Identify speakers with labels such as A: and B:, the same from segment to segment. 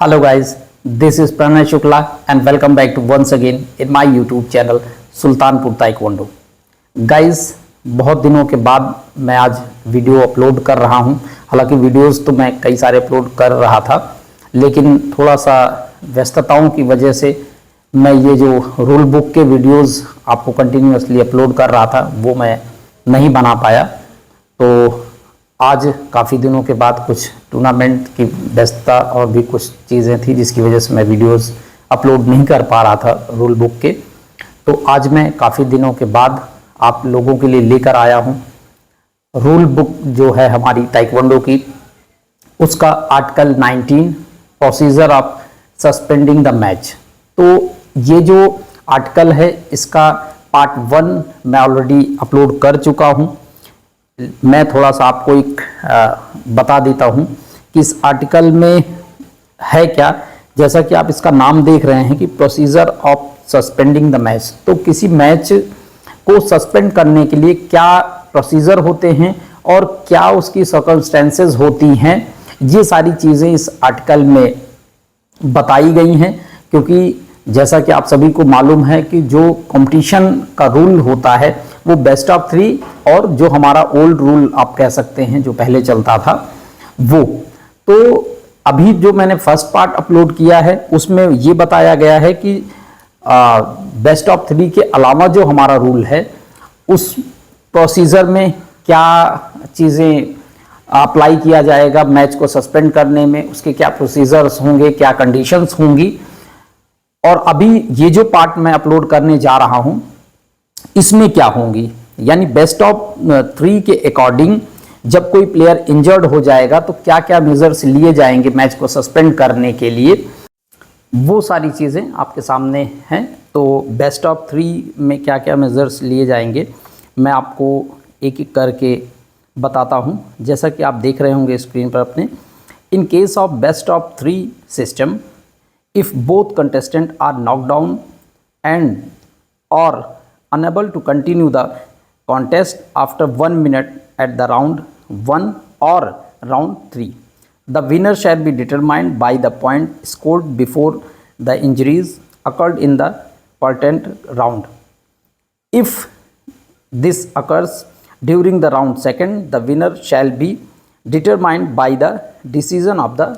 A: Hello guys, this is Pranay Shukla and welcome back to once again in my YouTube channel Sultanpur taekwondo. Guys, बहुत दिनों के बाद मैं आज वीडियो अपलोड कर रहा हूं। हालांकि वीडियोस तो मैं कई सारे अपलोड कर रहा था, लेकिन थोड़ा सा व्यस्तताओं की वजह से मैं ये जो रूल बुक के वीडियोस आपको कंटिन्यूअसली अपलोड कर रहा था वो मैं नहीं बना पाया। तो आज काफ़ी दिनों के बाद कुछ टूर्नामेंट की व्यस्तता और भी कुछ चीज़ें थी जिसकी वजह से मैं वीडियोस अपलोड नहीं कर पा रहा था रूल बुक के। तो आज मैं काफ़ी दिनों के बाद आप लोगों के लिए लेकर आया हूं रूल बुक जो है हमारी ताइक्वांडो की, उसका article 19 procedure of suspending the match. तो ये जो आर्टिकल है इसका पार्ट 1 मैं ऑलरेडी अपलोड कर चुका हूं। मैं थोड़ा सा आपको एक बता देता हूं कि इस आर्टिकल में है क्या। जैसा कि आप इसका नाम देख रहे हैं कि procedure of suspending the match, तो किसी मैच को सस्पेंड करने के लिए क्या प्रोसीजर होते हैं और क्या उसकी सर्कमस्टेंसेस होती हैं, ये सारी चीज़ें इस आर्टिकल में बताई गई हैं। क्योंकि जैसा कि आप सभी को मालूम है कि जो कंपटीशन का रूल होता है वो बेस्ट ऑफ 3 और जो हमारा ओल्ड रूल आप कह सकते हैं जो पहले चलता था वो, तो अभी जो मैंने फर्स्ट पार्ट अपलोड किया है उसमें ये बताया गया है कि बेस्ट ऑफ 3 के अलावा जो हमारा रूल है उस प्रोसीजर में क्या चीज़ें अप्लाई किया जाएगा मैच को सस्पेंड करने में, उसके क्या प्रोसीजर्स होंगे, क्या कंडीशंस होंगी। और अभी ये जो पार्ट मैं अपलोड करने जा रहा हूं इसमें क्या होंगी, यानी बेस्ट ऑफ 3 के अकॉर्डिंग जब कोई प्लेयर इंजर्ड हो जाएगा तो क्या क्या मेजर्स लिए जाएंगे मैच को सस्पेंड करने के लिए, वो सारी चीज़ें आपके सामने हैं। तो बेस्ट ऑफ 3 में क्या क्या मेजर्स लिए जाएंगे मैं आपको एक एक करके बताता हूं। जैसा कि आप देख रहे होंगे स्क्रीन पर अपने, in case of best of 3 system, if both contestants are knocked down and or unable to continue the contest after 1 minute at the round 1 or round 3, the winner shall be determined by the point scored before the injuries occurred in the pertinent round. If this occurs during the round 2, the winner shall be determined by the decision of the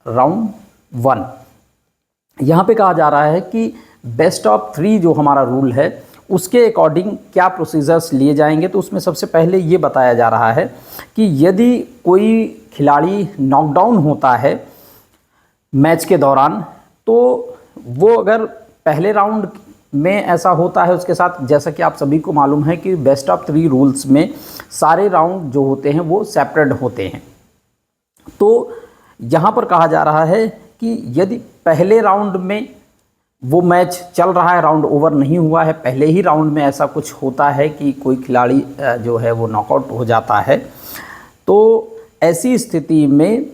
A: round 1. यहाँ पे कहा जा रहा है कि best of 3 जो हमारा rule है उसके अकॉर्डिंग क्या प्रोसीजर्स लिए जाएंगे। तो उसमें सबसे पहले ये बताया जा रहा है कि यदि कोई खिलाड़ी नॉकडाउन होता है मैच के दौरान, तो वो अगर पहले राउंड में ऐसा होता है उसके साथ, जैसा कि आप सभी को मालूम है कि बेस्ट ऑफ 3 रूल्स में सारे राउंड जो होते हैं वो सेपरेट होते हैं। तो यहाँ पर कहा जा रहा है कि यदि पहले राउंड में वो मैच चल रहा है, राउंड ओवर नहीं हुआ है, पहले ही राउंड में ऐसा कुछ होता है कि कोई खिलाड़ी जो है वो नॉकआउट हो जाता है, तो ऐसी स्थिति में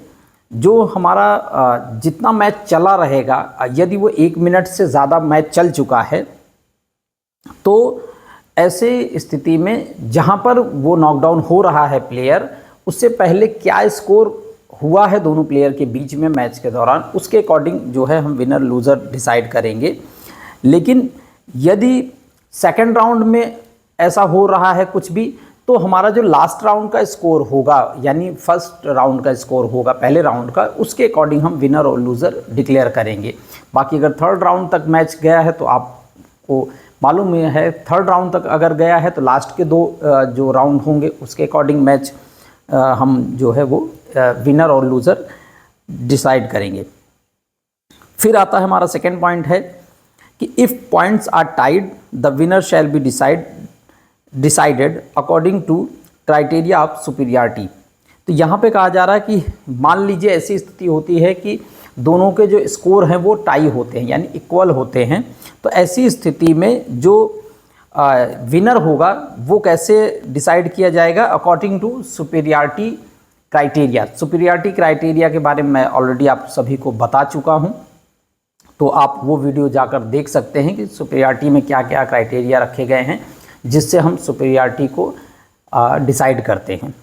A: जो हमारा जितना मैच चला रहेगा, यदि वो 1 मिनट से ज़्यादा मैच चल चुका है, तो ऐसे स्थिति में जहाँ पर वो नॉकडाउन हो रहा है प्लेयर, उससे पहले क्या स्कोर हुआ है दोनों प्लेयर के बीच में मैच के दौरान, उसके अकॉर्डिंग जो है हम विनर लूज़र डिसाइड करेंगे। लेकिन यदि सेकंड राउंड में ऐसा हो रहा है कुछ भी, तो हमारा जो लास्ट राउंड का स्कोर होगा, यानी फर्स्ट राउंड का स्कोर होगा पहले राउंड का, उसके अकॉर्डिंग हम विनर और लूज़र डिक्लेयर करेंगे। बाकी अगर थर्ड राउंड तक मैच गया है तो आपको मालूम है, थर्ड राउंड तक अगर गया है तो लास्ट के 2 जो राउंड होंगे उसके अकॉर्डिंग मैच हम जो है वो विनर और लूज़र डिसाइड करेंगे। फिर आता है हमारा सेकेंड पॉइंट है कि if points are tied the winner shall be decided according to criteria of superiority. तो यहाँ पे कहा जा रहा है कि मान लीजिए ऐसी स्थिति होती है कि दोनों के जो स्कोर हैं वो टाई होते हैं, यानी इक्वल होते हैं। तो ऐसी स्थिति में जो विनर होगा वो कैसे डिसाइड किया जाएगा, according to superiority criteria. Superiority criteria के बारे में मैं ऑलरेडी आप सभी को बता चुका हूं, तो आप वो वीडियो जाकर देख सकते हैं कि सुपीरियरिटी में क्या क्या क्राइटेरिया रखे गए हैं जिससे हम सुपीरियरिटी को डिसाइड करते हैं।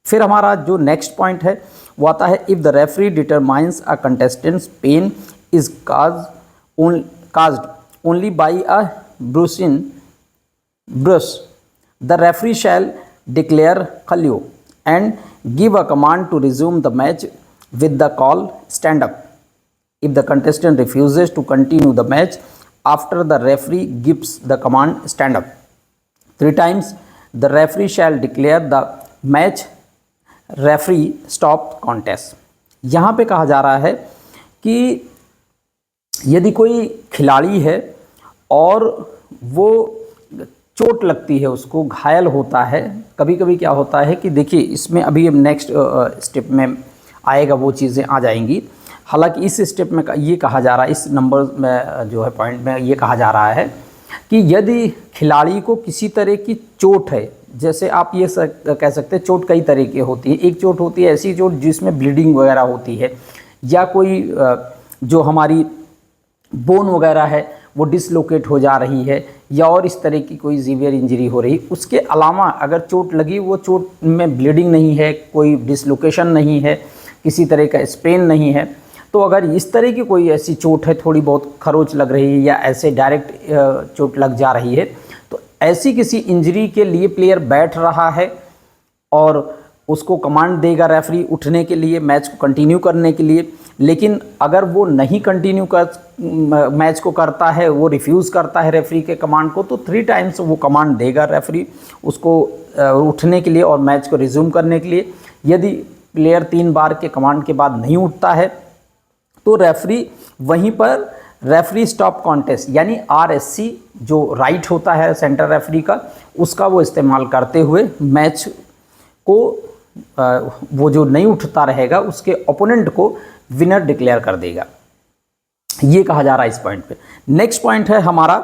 A: फिर हमारा जो नेक्स्ट पॉइंट है वो आता है if the referee determines a contestant's pain is caused only by a bruising bruise, the referee shall declare khalyo and give a command to resume the match with the call stand up. If the contestant refuses to continue the match after the referee gives the command stand up 3 times, the referee shall declare the match referee stop contest. यहाँ पे कहा जा रहा है कि यदि कोई खिलाड़ी है और वो चोट लगती है, उसको घायल होता है, कभी कभी क्या होता है कि देखिए इसमें अभी नेक्स्ट स्टेप में आएगा, वो चीज़ें आ जाएंगी। हालांकि इस स्टेप में ये कहा जा रहा है, इस नंबर में जो है पॉइंट में ये कहा जा रहा है कि यदि खिलाड़ी को किसी तरह की चोट है, जैसे आप ये कह सकते हैं चोट कई तरह की होती है। एक चोट होती है ऐसी चोट जिसमें ब्लीडिंग वगैरह होती है, या कोई जो हमारी बोन वगैरह है वो डिसलोकेट हो जा रही है, या और इस तरह की कोई सीवियर इंजरी हो रही। उसके अलावा अगर चोट लगी, वो चोट में ब्लीडिंग नहीं है, कोई डिसलोकेशन नहीं है, किसी तरह का स्पेन नहीं है, तो अगर इस तरह की कोई ऐसी चोट है, थोड़ी बहुत खरोच लग रही है या ऐसे डायरेक्ट चोट लग जा रही है, तो ऐसी किसी इंजरी के लिए प्लेयर बैठ रहा है और उसको कमांड देगा रेफरी उठने के लिए, मैच को कंटिन्यू करने के लिए। लेकिन अगर वो नहीं कंटिन्यू कर मैच को करता है, वो रिफ्यूज़ करता है रेफरी के कमांड को, तो 3 टाइम्स वो कमांड देगा रेफरी उसको उठने के लिए और मैच को रिज्यूम करने के लिए। यदि प्लेयर 3 बार के कमांड के बाद नहीं उठता है तो रेफरी वहीं पर रेफरी स्टॉप कॉन्टेस्ट यानी RSC जो राइट होता है सेंटर रेफरी का, उसका वो इस्तेमाल करते हुए मैच को वो जो नहीं उठता रहेगा उसके ओपोनेंट को विनर डिक्लेयर कर देगा। ये कहा जा रहा है इस पॉइंट पे। नेक्स्ट पॉइंट है हमारा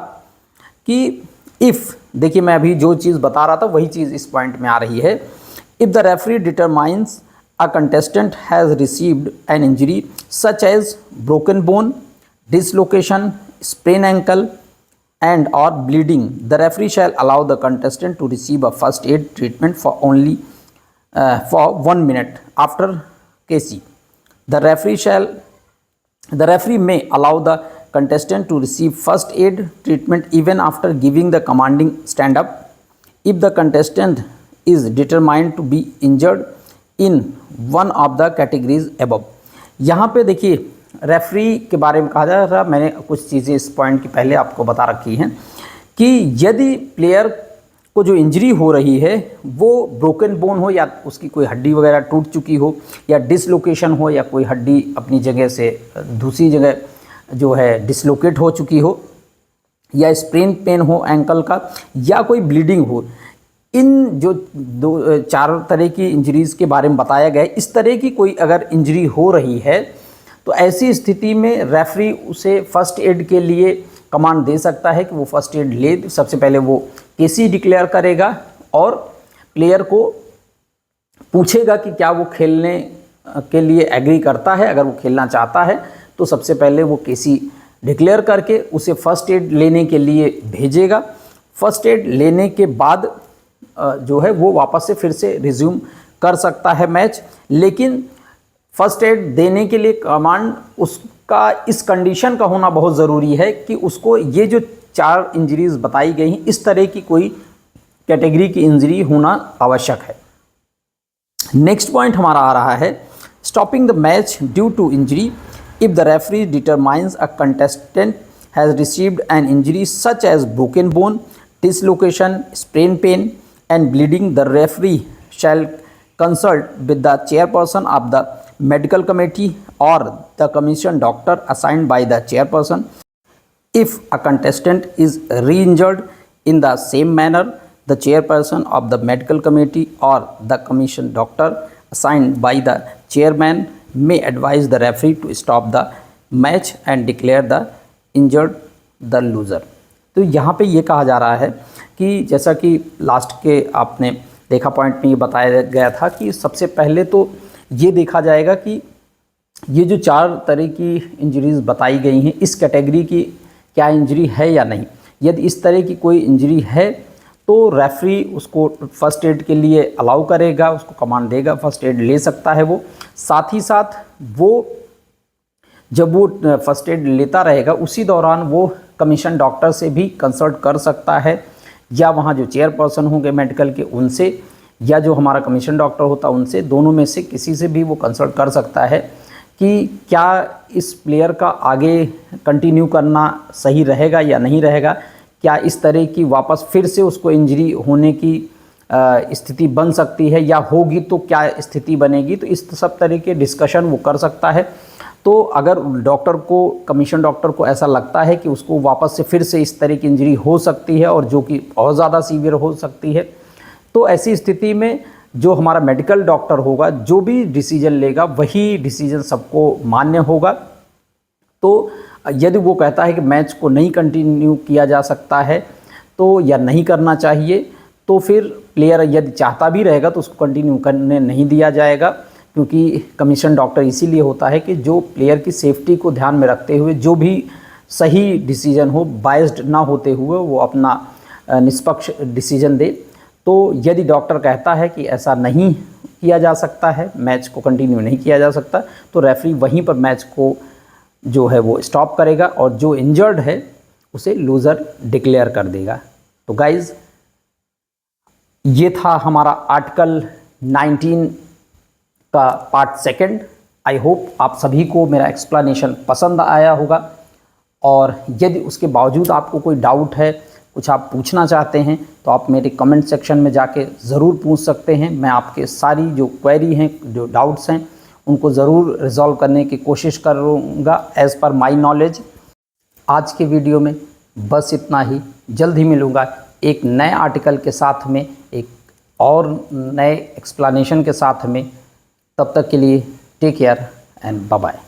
A: कि इफ़, देखिए मैं अभी जो चीज़ बता रहा था वही चीज़ इस पॉइंट में आ रही है। If the referee determines a contestant has received an injury such as broken bone, dislocation, sprain ankle and or bleeding, the referee shall allow the contestant to receive a first aid treatment for only for 1 minute after KC. The referee may allow the contestant to receive first aid treatment even after giving the commanding stand up if the contestant is determined to be injured in one of the categories above. यहाँ पे देखिए referee के बारे में कहा जा रहा है, मैंने कुछ चीज़ें इस पॉइंट की पहले आपको बता रखी हैं कि यदि प्लेयर को जो इंजरी हो रही है वो ब्रोकन बोन हो, या उसकी कोई हड्डी वगैरह टूट चुकी हो, या डिसलोकेशन हो, या कोई हड्डी अपनी जगह से दूसरी जगह जो है डिसलोकेट हो चुकी हो, या स्प्रेन पेन हो एंकल का, या कोई ब्लीडिंग हो, इन जो 4 तरह की इंजरीज़ के बारे में बताया गया है, इस तरह की कोई अगर इंजरी हो रही है तो ऐसी स्थिति में रेफरी उसे फर्स्ट एड के लिए कमांड दे सकता है कि वो फर्स्ट एड ले। सबसे पहले वो केसी डिक्लेयर करेगा और प्लेयर को पूछेगा कि क्या वो खेलने के लिए एग्री करता है। अगर वो खेलना चाहता है तो सबसे पहले वो केसी डिक्लेयर करके उसे फर्स्ट एड लेने के लिए भेजेगा। फर्स्ट एड लेने के बाद जो है वो वापस से फिर से रिज्यूम कर सकता है मैच, लेकिन फर्स्ट एड देने के लिए कमांड उसका इस कंडीशन का होना बहुत ज़रूरी है कि उसको ये जो 4 इंजरीज बताई गई हैं इस तरह की कोई कैटेगरी की इंजरी होना आवश्यक है। नेक्स्ट पॉइंट हमारा आ रहा है stopping the match due to injury if the referee determines a contestant has received an injury such as broken bone, dislocation, sprain pain and bleeding, the referee shall consult with the chairperson of the medical committee or the commission doctor assigned by the chairperson. If a contestant is re-injured in the same manner, the chairperson of the medical committee or the commission doctor assigned by the chairman may advise the referee to stop the match and declare the injured the loser. तो यहाँ पे ये कहा जा रहा है कि जैसा कि लास्ट के आपने देखा पॉइंट में ये बताया गया था कि सबसे पहले तो ये देखा जाएगा कि ये जो 4 तरह की इंजरीज़ बताई गई हैं इस कैटेगरी की क्या इंजरी है या नहीं। यदि इस तरह की कोई इंजरी है तो रेफरी उसको फर्स्ट एड के लिए अलाउ करेगा, उसको कमांड देगा, फर्स्ट एड ले सकता है वो। साथ ही साथ वो जब वो फर्स्ट एड लेता रहेगा उसी दौरान वो कमीशन डॉक्टर से भी कंसल्ट कर सकता है, या वहाँ जो चेयरपर्सन होंगे मेडिकल के उनसे, या जो हमारा कमीशन डॉक्टर होता है उनसे, दोनों में से किसी से भी वो कंसल्ट कर सकता है कि क्या इस प्लेयर का आगे कंटिन्यू करना सही रहेगा या नहीं रहेगा, क्या इस तरह की वापस फिर से उसको इंजरी होने की स्थिति बन सकती है, या होगी तो क्या स्थिति बनेगी। तो इस सब तरह के डिस्कशन वो कर सकता है। तो अगर डॉक्टर को, कमीशन डॉक्टर को ऐसा लगता है कि उसको वापस से फिर से इस तरह की इंजरी हो सकती है और जो कि बहुत ज़्यादा सीवियर हो सकती है, तो ऐसी स्थिति में जो हमारा मेडिकल डॉक्टर होगा, जो भी डिसीजन लेगा वही डिसीजन सबको मान्य होगा। तो यदि वो कहता है कि मैच को नहीं कंटिन्यू किया जा सकता है तो, या नहीं करना चाहिए, तो फिर प्लेयर यदि चाहता भी रहेगा तो उसको कंटिन्यू करने नहीं दिया जाएगा, क्योंकि कमीशन डॉक्टर इसीलिए होता है कि जो प्लेयर की सेफ्टी को ध्यान में रखते हुए जो भी सही डिसीजन हो, बायस्ड ना होते हुए वो अपना निष्पक्ष डिसीजन दे। तो यदि डॉक्टर कहता है कि ऐसा नहीं किया जा सकता है, मैच को कंटिन्यू नहीं किया जा सकता, तो रेफरी वहीं पर मैच को जो है वो स्टॉप करेगा और जो इंजर्ड है उसे लूज़र डिक्लेयर कर देगा। तो गाइज़, ये था हमारा आर्टिकल 19 का पार्ट सेकंड। आई होप आप सभी को मेरा एक्सप्लेनेशन पसंद आया होगा, और यदि उसके बावजूद आपको कोई डाउट है, कुछ आप पूछना चाहते हैं, तो आप मेरे कमेंट सेक्शन में जाके ज़रूर पूछ सकते हैं। मैं आपके सारी जो क्वेरी हैं, जो डाउट्स हैं, उनको ज़रूर रिजॉल्व करने की कोशिश करूँगा एज़ पर माई नॉलेज। आज के वीडियो में बस इतना ही। जल्द ही मिलूँगा एक नए आर्टिकल के साथ में, एक और नए एक्सप्लेनेशन के साथ में। तब तक के लिए take care and bye bye.